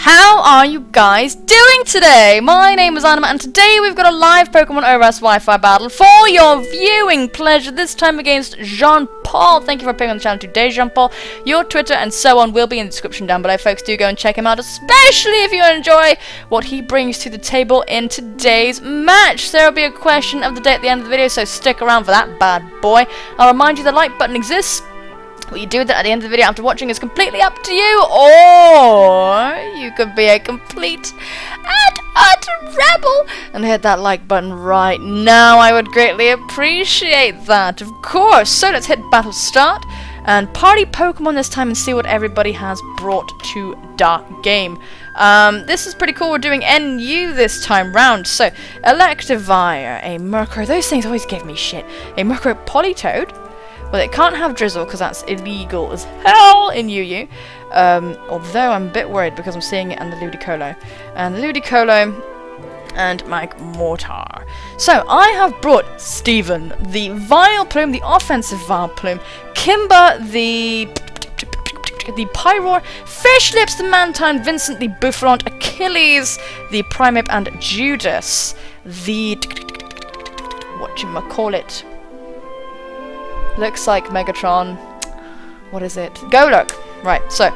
How are you guys doing today? My name is Anima, and today we've got a live Pokemon ORAS Wi-Fi battle for your viewing pleasure, this time against Jean-Paul. Thank you for appearing on the channel today, Jean-Paul. Your Twitter and so on will be in the description down below, folks. Do go and check him out, especially if you enjoy what he brings to the table in today's match. There will be a question of the day at the end of the video, so stick around for that bad boy. I'll remind you the like button exists. What you do with that at the end of the video after watching is completely up to you, or you could be a complete and utter rebel and hit that like button right now. I would greatly appreciate that, of course. So let's hit battle start and party Pokemon this time and see what everybody has brought to the game. This is pretty cool. We're doing NU this time round. So Electivire, a Murkrow. Those things always give me shit. A Murkrow Politoed. Well, it can't have Drizzle because that's illegal as hell in UU. Although I'm a bit worried because I'm seeing it in the Ludicolo. And Ludicolo and Magmortar. So I have brought Steven, the Vileplume, the offensive Vileplume, Kimber, the Pyroar, Fishlips, the Mantine, Vincent, the Boufflant, Achilles, the Primeape, and Judas, the whatchamacallit. Looks like Megatron. What is it? Golurk! Right, so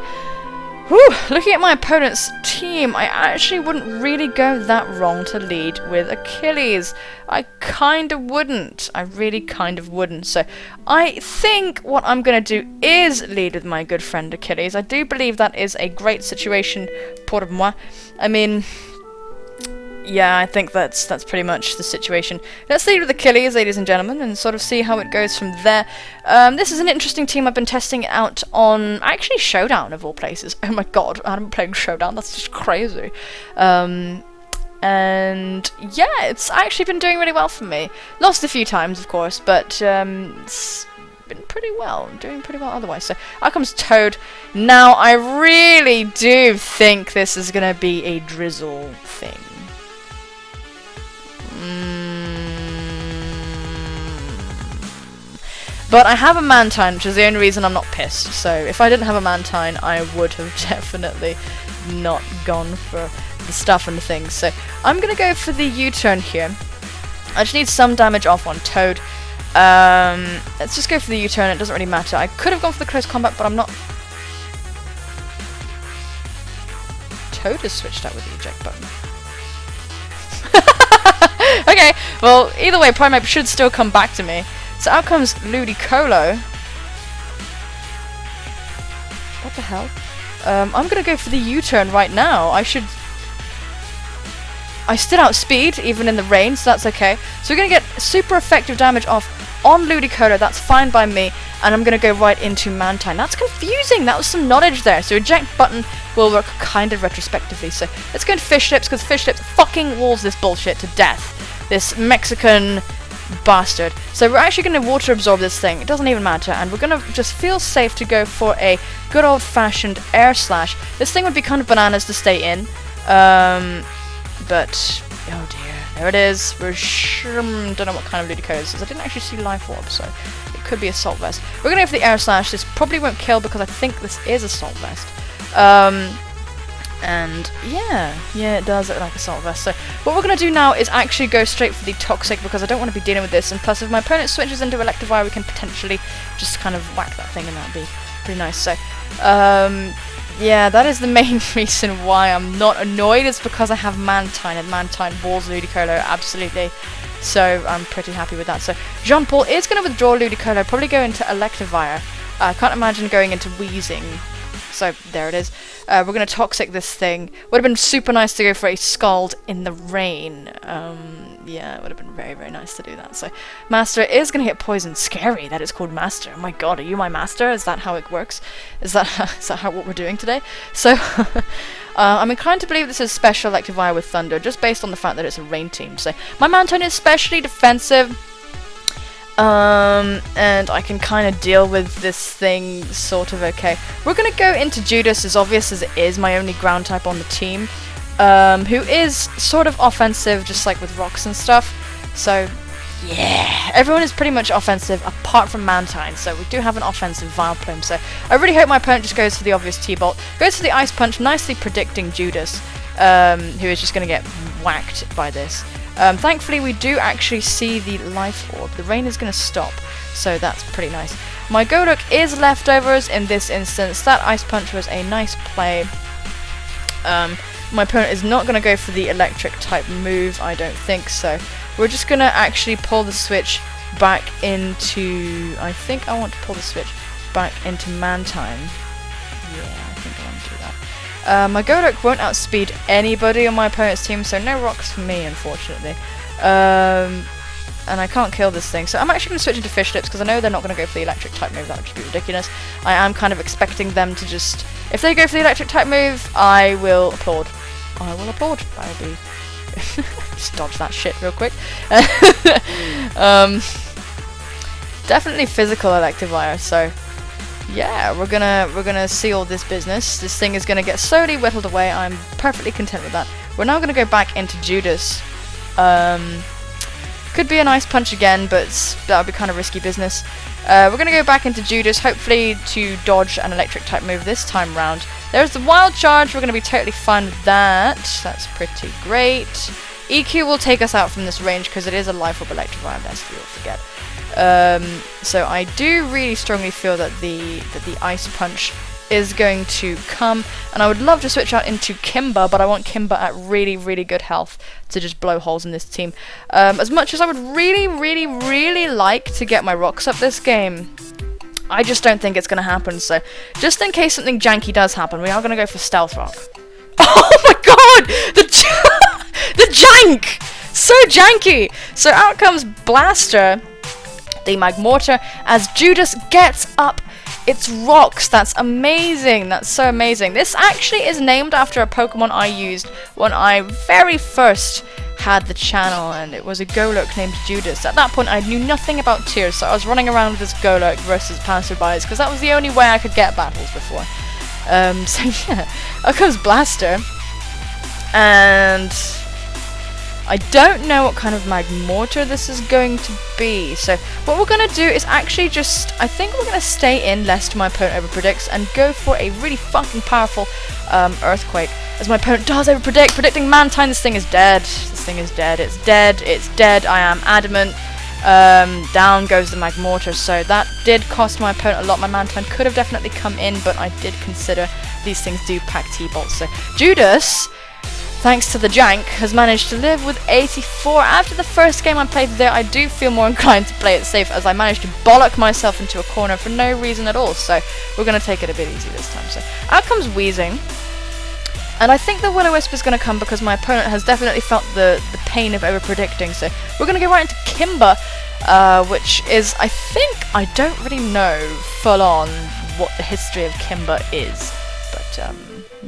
looking at my opponent's team, I actually wouldn't really go that wrong to lead with Achilles. I kind of wouldn't. I really kind of wouldn't. So I think what I'm going to do is lead with my good friend Achilles. I do believe that is a great situation pour moi. I mean, yeah, I think that's pretty much the situation. Let's lead with Achilles, ladies and gentlemen, and sort of see how it goes from there. This is an interesting team. I've been testing it out on, actually, Showdown, of all places. Oh my god, I'm playing Showdown. That's just crazy. And, yeah, it's actually been doing really well for me. Lost a few times, of course, but it's been pretty well. Doing pretty well otherwise. So, out comes Toad. Now, I really do think this is going to be a Drizzle thing. But I have a Mantine, which is the only reason I'm not pissed. So if I didn't have a Mantine, I would have definitely not gone for the stuff and the things. So I'm going to go for the U-turn here. I just need some damage off on Toad. Let's just go for the U-turn. It doesn't really matter. I could have gone for the close combat, but I'm not. Toad is switched out with the eject button. Okay, well, either way, Primeape should still come back to me. So out comes Ludicolo. What the hell? I'm gonna go for the U-turn right now. I still outspeed, even in the rain, so that's okay. So we're gonna get super effective damage off on Ludicolo. That's fine by me. And I'm gonna go right into Mantine. That's confusing. That was some knowledge there. So eject button will work kind of retrospectively. So let's go into Fishlips, because Fishlips fucking walls this bullshit to death. This Mexican bastard. So we're actually going to water absorb this thing. It doesn't even matter. And we're going to just feel safe to go for a good old fashioned air slash. This thing would be kind of bananas to stay in. But, oh dear. There it is. We're don't know what kind of Ludicolo this is. I didn't actually see Life Orb, so it could be Assault Vest. We're going to go for the air slash. This probably won't kill because I think this is Assault Vest. And yeah, it does look like Assault Vest. So what we're going to do now is actually go straight for the Toxic, because I don't want to be dealing with this. And plus, if my opponent switches into Electivire, we can potentially just kind of whack that thing, and that would be pretty nice. So, yeah, that is the main reason why I'm not annoyed. It's because I have Mantine, and Mantine walls Ludicolo, absolutely. So I'm pretty happy with that. So Jean-Paul is going to withdraw Ludicolo, probably go into Electivire. I can't imagine going into Wheezing. So there it is. We're going to Toxic this thing. Would have been super nice to go for a Scald in the rain. Yeah, it would have been very, very nice to do that. So Master is going to hit Poison. Scary that it's called Master. Oh my god, are you my Master? Is that how it works? Is that what we're doing today? So I'm inclined to believe this is special Electivire with Thunder, just based on the fact that it's a rain team. So my Mantine is specially defensive. And I can kind of deal with this thing sort of okay. We're going to go into Judas, as obvious as it is, my only ground type on the team, who is sort of offensive, just like with rocks and stuff. So Yeah, everyone is pretty much offensive apart from Mantine, so we do have an offensive Vileplume. So I really hope my opponent just goes for the obvious T-Bolt, goes for the Ice Punch, nicely predicting Judas, who is just going to get whacked by this. Thankfully, we do actually see the Life Orb. The rain is going to stop, so that's pretty nice. My Golurk is leftovers in this instance. That Ice Punch was a nice play. My opponent is not going to go for the electric type move, I don't think so. We're just going to actually pull the switch back into... I think I want to pull the switch back into Mantine. Yeah, I think I want to do that. My Golurk won't outspeed anybody on my opponent's team, so no rocks for me, unfortunately. And I can't kill this thing, so I'm actually going to switch into Fishlips, because I know they're not going to go for the electric type move. That would just be ridiculous. I am kind of expecting them to just... If they go for the electric type move, I will applaud. I will applaud. I will be... Just dodge that shit real quick. Definitely physical Electivire, so yeah, we're gonna see all this business. This thing is gonna get slowly whittled away. I'm perfectly content with that. We're now gonna go back into Judas. Could be an Ice Punch again, but that would be kind of risky business. We're gonna go back into Judas, hopefully to dodge an electric type move this time round. There's the Wild Charge, we're gonna be totally fine with that. That's pretty great. EQ will take us out from this range because it is a Life Orb Electivire, lest we all forget. So I do really strongly feel that the Ice Punch is going to come, and I would love to switch out into Kimba, but I want Kimba at really, really good health to just blow holes in this team. As much as I would really, really, really like to get my rocks up this game, I just don't think it's going to happen, so just in case something janky does happen, we are going to go for Stealth Rock. Oh my god! The jank! So janky! So out comes Blaster, the Magmortar, as Judas gets up its rocks. That's amazing. That's so amazing. This actually is named after a Pokemon I used when I very first had the channel, and it was a Golurk named Judas. At that point I knew nothing about tiers, so I was running around with this Golurk versus passerbys because that was the only way I could get battles before. So yeah, out comes Blaster, and I don't know what kind of Magmortar this is going to be, so what we're going to do is actually just, I think we're going to stay in lest my opponent overpredicts and go for a really fucking powerful Earthquake, as my opponent does overpredict, predicting Mantine. This thing is dead, this thing is dead, it's dead, it's dead, I am adamant. Down goes the Magmortar, so that did cost my opponent a lot. My Mantine could have definitely come in, but I did consider these things do pack T-bolts, so Judas, thanks to the jank, has managed to live with 84. After the first game I played there, I do feel more inclined to play it safe, as I managed to bollock myself into a corner for no reason at all, so we're going to take it a bit easy this time. So out comes Weezing, and I think the Will-O-Wisp is going to come because my opponent has definitely felt the pain of over-predicting, so we're going to go right into Kimba, which is, I think, I don't really know full-on what the history of Kimba is, but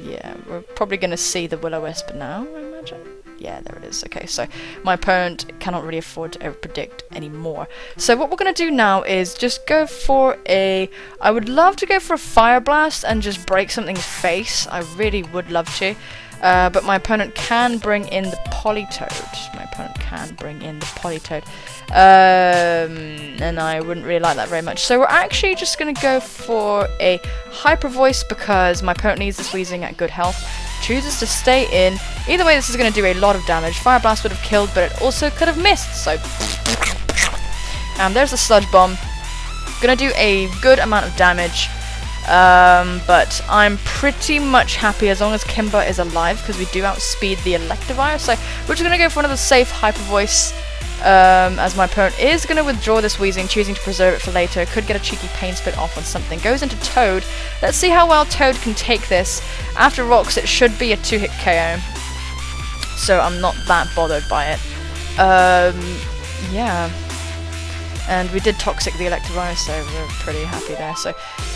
yeah, we're probably going to see the Will-O-Wisp now, I imagine. Yeah, there it is. Okay, so my opponent cannot really afford to overpredict anymore. So what we're going to do now is just go for a... I would love to go for a Fire Blast and just break something's face. I really would love to. But my opponent can bring in the Politoed. My opponent can bring in the Politoed. And I wouldn't really like that very much. So we're actually just going to go for a Hyper Voice because my opponent needs this Weezing at good health. Chooses to stay in. Either way, this is going to do a lot of damage. Fire Blast would have killed, but it also could have missed. So, there's the Sludge Bomb. Going to do a good amount of damage. But I'm pretty much happy as long as Kimba is alive, because we do outspeed the Electivire. So we're just going to go for another safe Hyper Voice, as my opponent is going to withdraw this Weezing, choosing to preserve it for later. Could get a cheeky Pain Spit off on something. Goes into Toad. Let's see how well Toad can take this. After Rocks, it should be a 2-hit KO, so I'm not that bothered by it. Yeah. And we did Toxic the Electivire, so we're pretty happy there. So,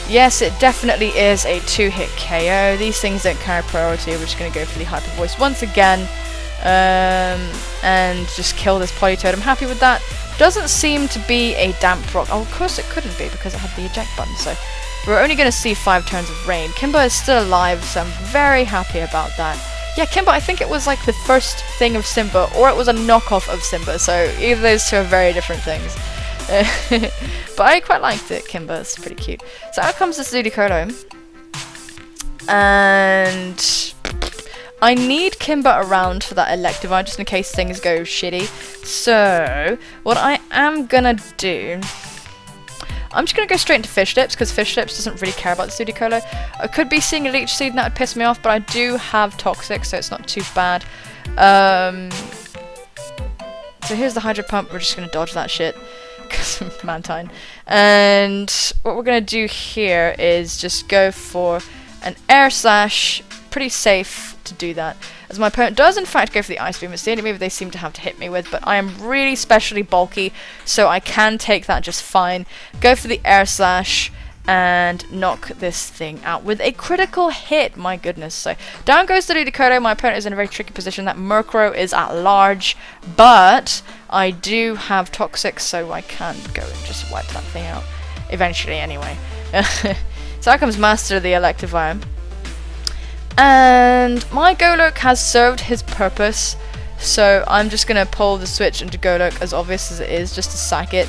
yes, it definitely is a 2-hit KO. These things don't carry priority. We're just going to go for the Hyper Voice once again. And just kill this Politoed. I'm happy with that. Doesn't seem to be a Damp Rock. Oh, of course it couldn't be because it had the eject button. So we're only going to see 5 turns of rain. Kimba is still alive, so I'm very happy about that. Yeah, Kimba, I think it was like the first thing of Simba, or it was a knockoff of Simba, so either of those two are very different things. But I quite liked it, Kimba, it's pretty cute. So out comes this Ludicolo. And I need Kimba around for that Electivire, just in case things go shitty. So, what I am gonna do... I'm just going to go straight into Fishlips, because Fishlips doesn't really care about the Ludicolo. I could be seeing a Leech Seed and that would piss me off, but I do have Toxic, so it's not too bad. So here's the Hydro Pump. We're just going to dodge that shit, because Mantine. And what we're going to do here is just go for an Air Slash. Pretty safe to do that, as my opponent does in fact go for the Ice Beam. It's the only move they seem to have to hit me with, but I am really specially bulky, so I can take that just fine. Go for the Air Slash and knock this thing out with a critical hit. My goodness. So down goes the Ludicolo. My opponent is in a very tricky position. That Murkrow is at large, but I do have Toxic, so I can go and just wipe that thing out eventually anyway. So out comes Master of the Electivire. And my Golurk has served his purpose, so I'm just going to pull the switch into Golurk, as obvious as it is, just to sack it.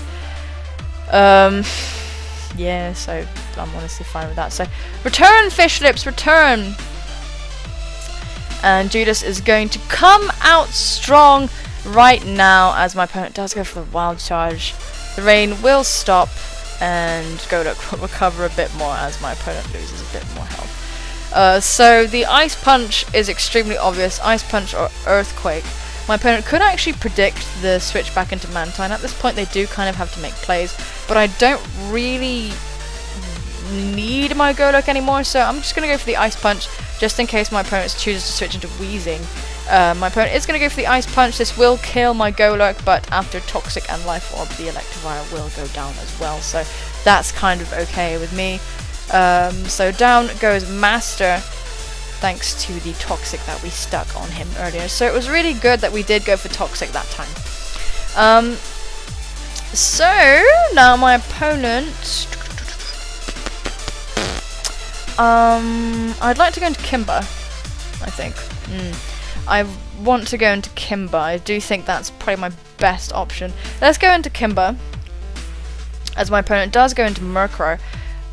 Yeah, so I'm honestly fine with that. So, return, Fishlips, return! And Judas is going to come out strong right now, as my opponent does go for the Wild Charge. The rain will stop, and Golurk will recover a bit more, as my opponent loses a bit more health. So the Ice Punch is extremely obvious. Ice Punch or Earthquake. My opponent could actually predict the switch back into Mantine. At this point they do kind of have to make plays, but I don't really need my Golurk anymore, so I'm just going to go for the Ice Punch, just in case my opponent chooses to switch into Weezing. My opponent is going to go for the Ice Punch. This will kill my Golurk, but after Toxic and Life Orb, the Electivire will go down as well, so that's kind of okay with me. So down goes Master, thanks to the Toxic that we stuck on him earlier. So it was really good that we did go for Toxic that time. So now my opponent, I'd like to go into Kimba, I think. I want to go into Kimba. I do think that's probably my best option. Let's go into Kimba, as my opponent does go into Murkrow.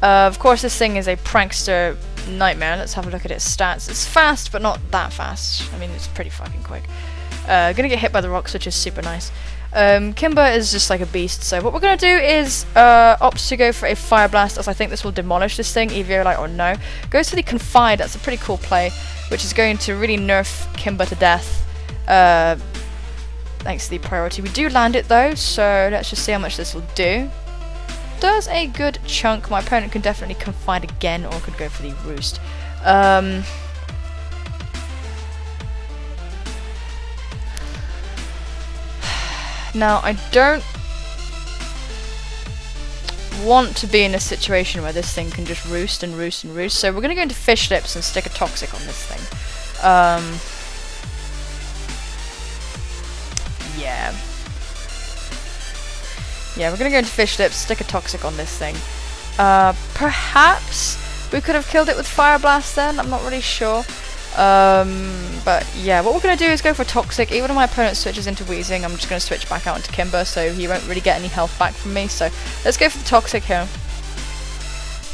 Of course, this thing is a prankster nightmare. Let's have a look at its stats. It's fast, but not that fast. I mean, it's pretty fucking quick. Gonna get hit by the rocks, which is super nice. Kimba is just like a beast, so what we're gonna do is opt to go for a Fire Blast, as I think this will demolish this thing, Eviolite or no. Goes for the Confide. That's a pretty cool play, which is going to really nerf Kimba to death. Thanks to the priority. We do land it though, so let's just see how much this will do. Does a good chunk. My opponent can definitely Confide again, or could go for the Roost. Now, I don't want to be in a situation where this thing can just roost and roost and roost, so we're going to go into Fishlips and stick a Toxic on this thing. Yeah, we're going to go into Fishlips, stick a Toxic on this thing. Perhaps we could have killed it with Fire Blast then, I'm not really sure. But yeah, what we're going to do is go for Toxic. Even if my opponent switches into Weezing, I'm just going to switch back out into Kimba, so he won't really get any health back from me. So let's go for the Toxic here.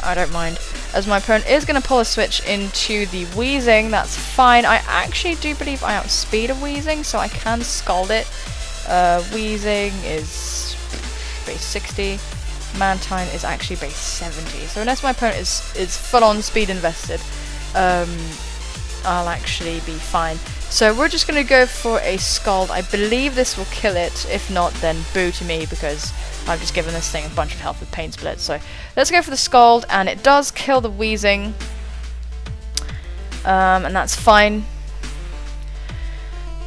I don't mind, as my opponent is going to pull a switch into the Weezing. That's fine. I actually do believe I outspeed a Weezing, so I can Scald it. Weezing is base 60. Mantine is actually base 70. So unless my opponent is full-on speed invested, I'll actually be fine. So we're just going to go for a Scald. I believe this will kill it. If not, then boo to me, because I've just given this thing a bunch of health with Pain Split. So let's go for the Scald, and it does kill the Weezing. And that's fine.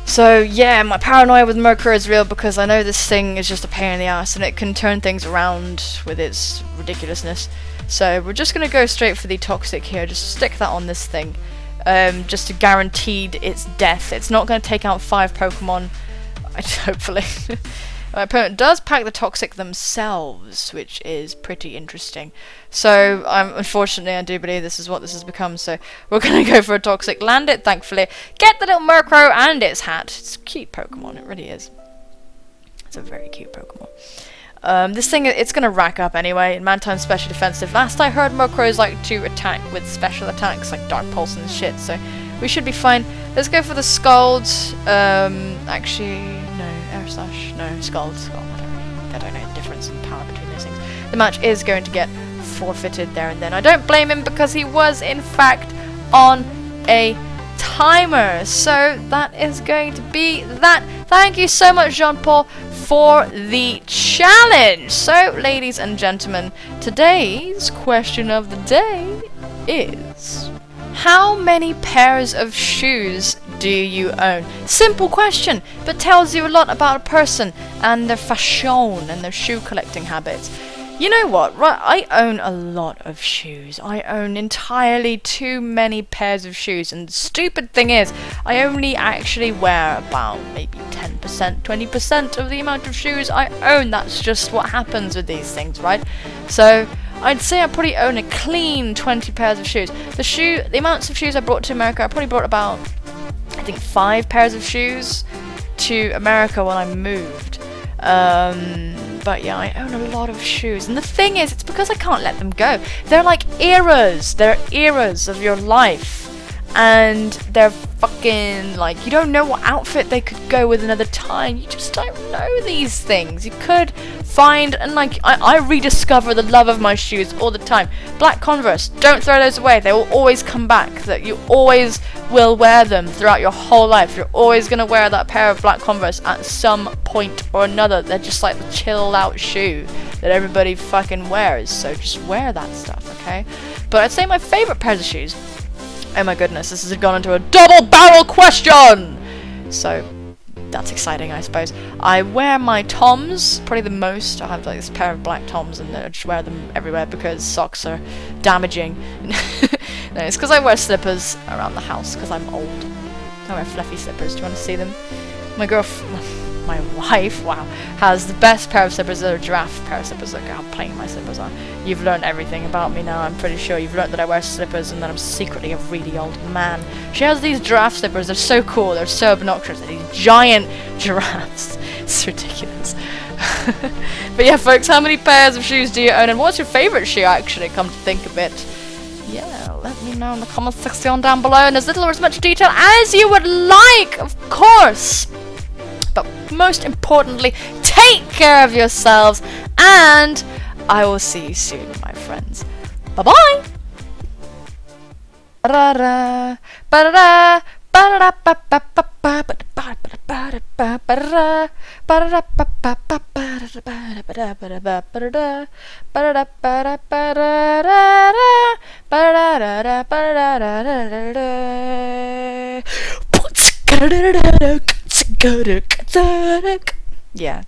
So yeah, my paranoia with Murkrow is real, because I know this thing is just a pain in the ass and it can turn things around with its ridiculousness. So we're just going to go straight for the Toxic here, just stick that on this thing, just to guarantee its death. It's not going to take out 5 Pokemon, hopefully. My opponent does pack the toxic themselves, which is pretty interesting. So, unfortunately, I do believe this is what this has become, so we're going to go for a toxic, land it, thankfully, get the little Murkrow and its hat. It's a cute Pokemon, it really is. It's a very cute Pokemon. This thing, it's going to rack up anyway, in Mantine's special defensive. Last I heard, Murkrows like to attack with special attacks, like Dark Pulse and shit, so we should be fine. Let's go for the Scald. Actually, no, Air Slash, no, Scald, whatever. I don't know the difference in power between those things. The match is going to get forfeited there and then. I don't blame him because he was, in fact, on a timer. So that is going to be that. Thank you so much, Jean-Paul, for the challenge. So, ladies and gentlemen, today's question of the day is: how many pairs of shoes do you own? Simple question, but tells you a lot about a person and their fashion and their shoe collecting habits. You know what, right? I own a lot of shoes. I own entirely too many pairs of shoes, and the stupid thing is, I only actually wear about maybe 10%, 20% of the amount of shoes I own. That's just what happens with these things, right? So I'd say I probably own a clean 20 pairs of shoes. The amounts of shoes I brought to America, I probably brought about, I think, 5 pairs of shoes to America when I moved. But yeah, I own a lot of shoes. And the thing is, it's because I can't let them go. They're like eras. They're eras of your life. And they're fucking, like, you don't know what outfit they could go with another time. You just don't know these things. You could find, and like, I rediscover the love of my shoes all the time. Black Converse, don't throw those away. They will always come back. That you always will wear them throughout your whole life. You're always going to wear that pair of black Converse at some point or another. They're just like the chilled out shoe that everybody fucking wears. So just wear that stuff, okay? But I'd say my favorite pairs of shoes, oh my goodness, this has gone into a double barrel question! So, that's exciting, I suppose. I wear my Toms, probably the most. I have like this pair of black Toms and I just wear them everywhere because socks are damaging. No, it's because I wear slippers around the house because I'm old. I wear fluffy slippers. Do you want to see them? My wife, wow, has the best pair of slippers. They're a giraffe pair of slippers. Look how plain my slippers are. You've learned everything about me now. I'm pretty sure you've learned that I wear slippers and that I'm secretly a really old man. She has these giraffe slippers. They're so cool. They're so obnoxious. They're these giant giraffes. It's ridiculous. But yeah, folks, how many pairs of shoes do you own? And what's your favorite shoe, actually, come to think of it? Yeah, let me know in the comment section down below. And as little or as much detail as you would like, of course. But most importantly, take care of yourselves, and I will see you soon, my friends. Bye-bye! Yeah.